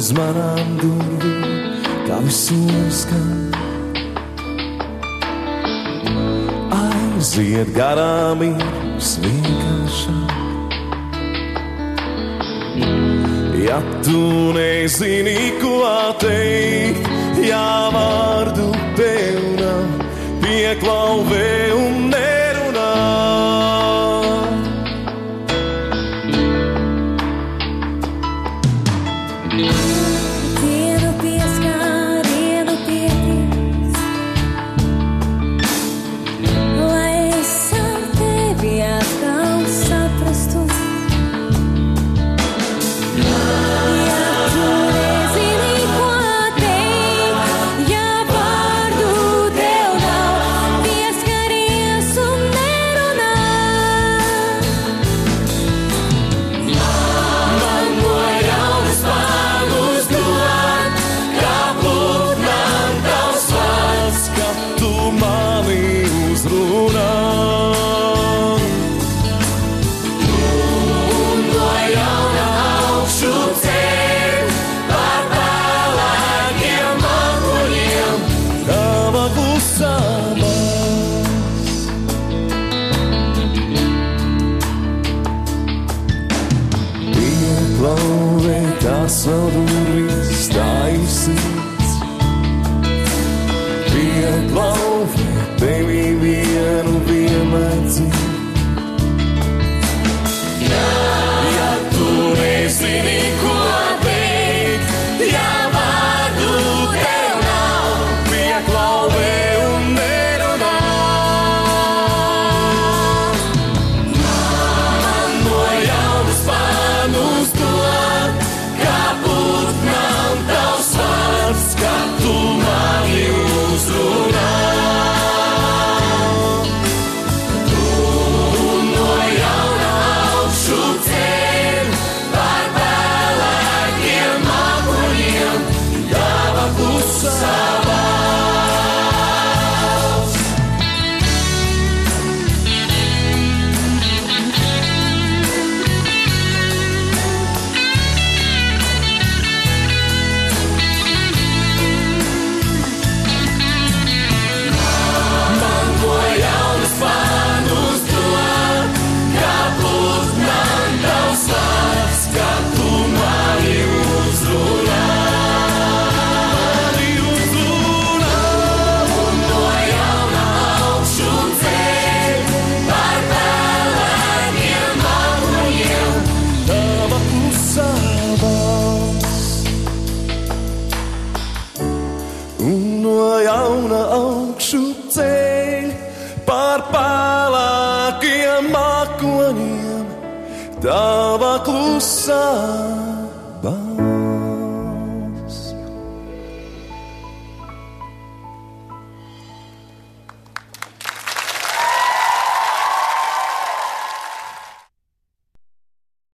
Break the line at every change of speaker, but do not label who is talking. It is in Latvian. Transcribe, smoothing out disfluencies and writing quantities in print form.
uz manām durvīm, tavi soļi skan. Aiziet garām ir vienkāršāk. Ja tu nezini, ko teikt, ja vārdu tev nav, pieklauvē un nerunā.
Vienu pieskārienu pietīst, lai es ar tevi atkal saprastu.
Savu durvis taisīts, pieklauvē tevi vienu vienlaicīgi. Ja tu nezini, ko teikt, ja vārdu tev nav, pieklauvē un nerunā. Man no jaunas pārnus dod, tavs vārds, kad tu mani uzrunā. Tu no jauna augšu ceļ par pelēkiem mākoņiem, tava klusā balss. Tava klusā balss.